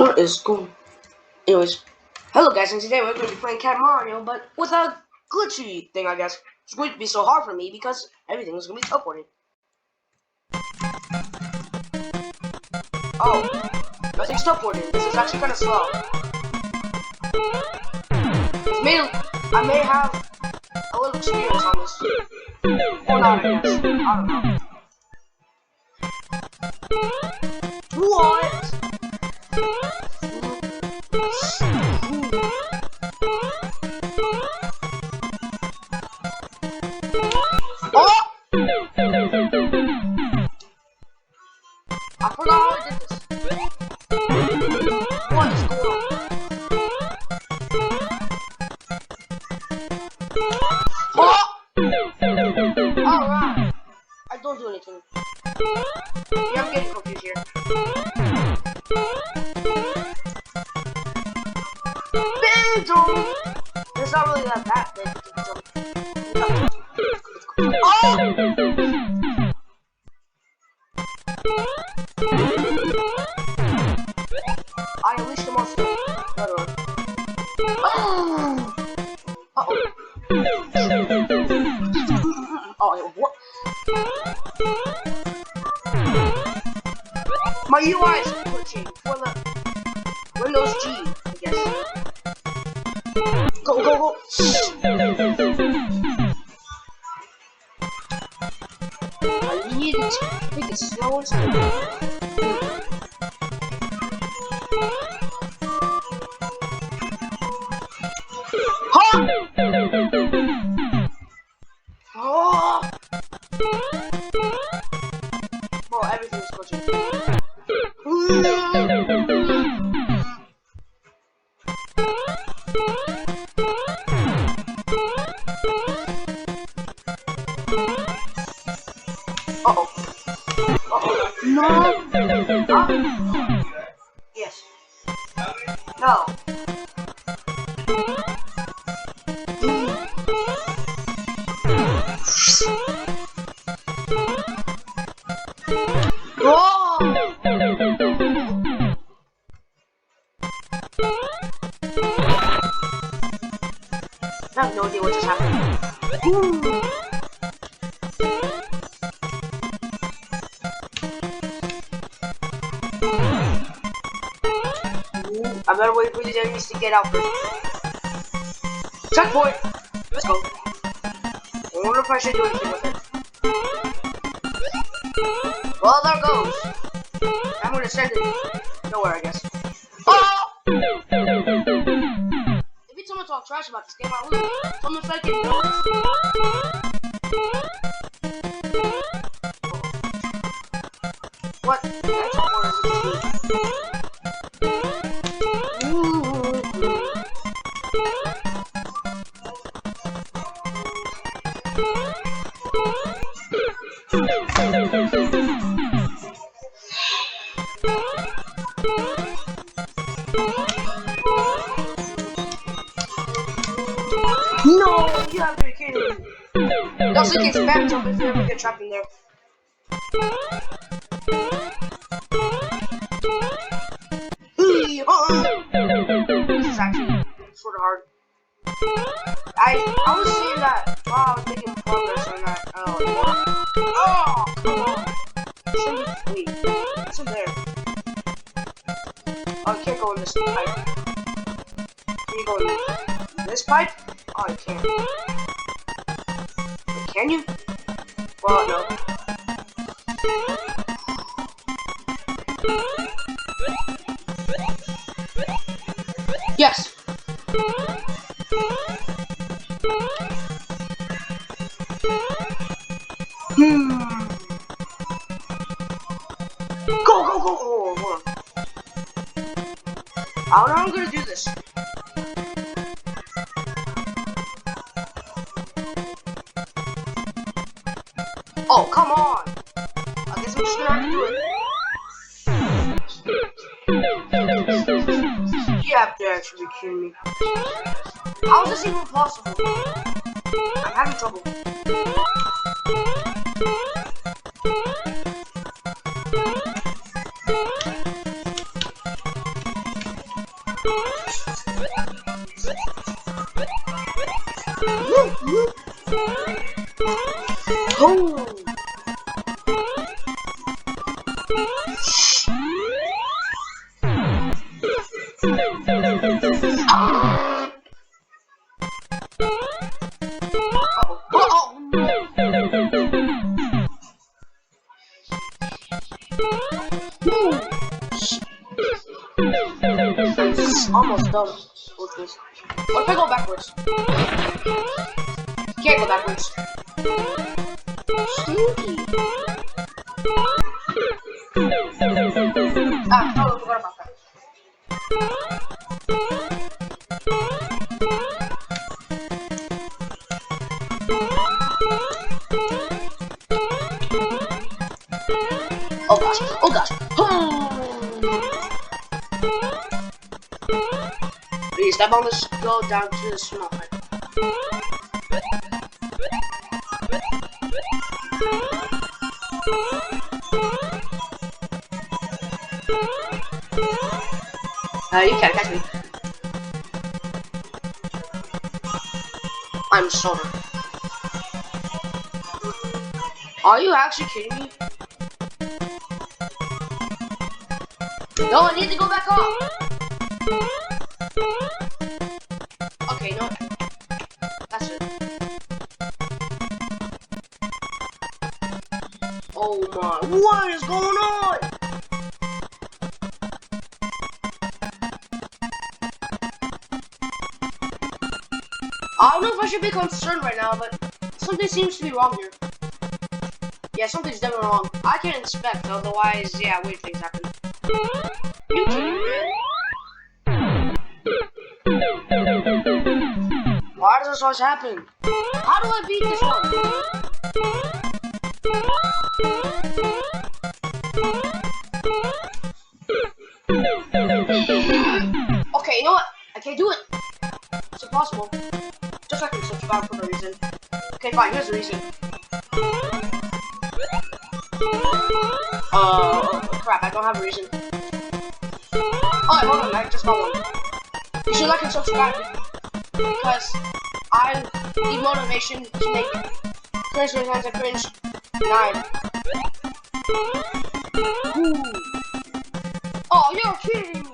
What is cool? Anyways, hello guys, and today we're going to be playing Cat Mario, but with a glitchy thing, I guess. It's going to be so hard for me because everything is going to be teleporting. Oh, nothing's teleporting. This is actually kind of slow. I may have a little experience on this. Or not, I guess. I don't know. What? Oh! I forgot how I did this. What is going on? Oh! Alright. I don't do anything. Yeah, I'm getting confused here. Big jump! It's not really that big. Oh! I unleashed the monster. Oh! Uh-oh. Oh, what? My UI is glitching for the Windows G, I guess. Go, go, go! I need to make it slow and slow. Huh? Oh! Bro, everything's glitching. Uh-oh. Uh-oh. No! Huh? Yes. No. Whoa! I have no idea what just happened. I better wait for these enemies to get out first. Checkpoint! Let's go. I wonder if I should do anything with it. Well, there it goes. I'm gonna send it nowhere, I guess. Oh! If it's someone talk trash about this game, I'll lose. Someone's like it, no. What? That's what is it? No, you have to be kidding me. That's like a spam jump if you ever get trapped in there. This is actually sort of hard. I was seeing that while I was making progress on that. Oh, come on. Wait, what's in there? Oh, I can't go in this pipe. Can you go in this pipe? Oh, I can't. Wait, can you? Well, no. Yes! Go, go, go! Oh, hold on. I don't know how I'm gonna do this. Oh, come on! I guess I'm just gonna have to do it. You have to actually be kidding me. How is this even possible? I'm having trouble. Woo! Almost done with this. What if I go backwards? Can't go backwards. Stinky. Ah, no, I forgot about that. Oh gosh, oh gosh. Please, that ball must go down to the small one. You can't catch me. I'm sorry. Are you actually kidding me? No, I need to go back up. Okay, no. That's it. Oh my, what is going on? I don't know if I should be concerned right now, but something seems to be wrong here. Yeah, something's definitely wrong. I can't inspect, otherwise, yeah, weird things happen. You kidding me? Why does this always happen? How do I beat this one? Okay, you know what? I can't do it. It's impossible. Just so I can subscribe for no reason. Okay, fine, here's the reason. Crap, I don't have a reason. Oh, hold on, I just got one. You should like and subscribe because I need motivation to make cringe sometimes I cringe 9. Ooh. Oh, you're kidding me!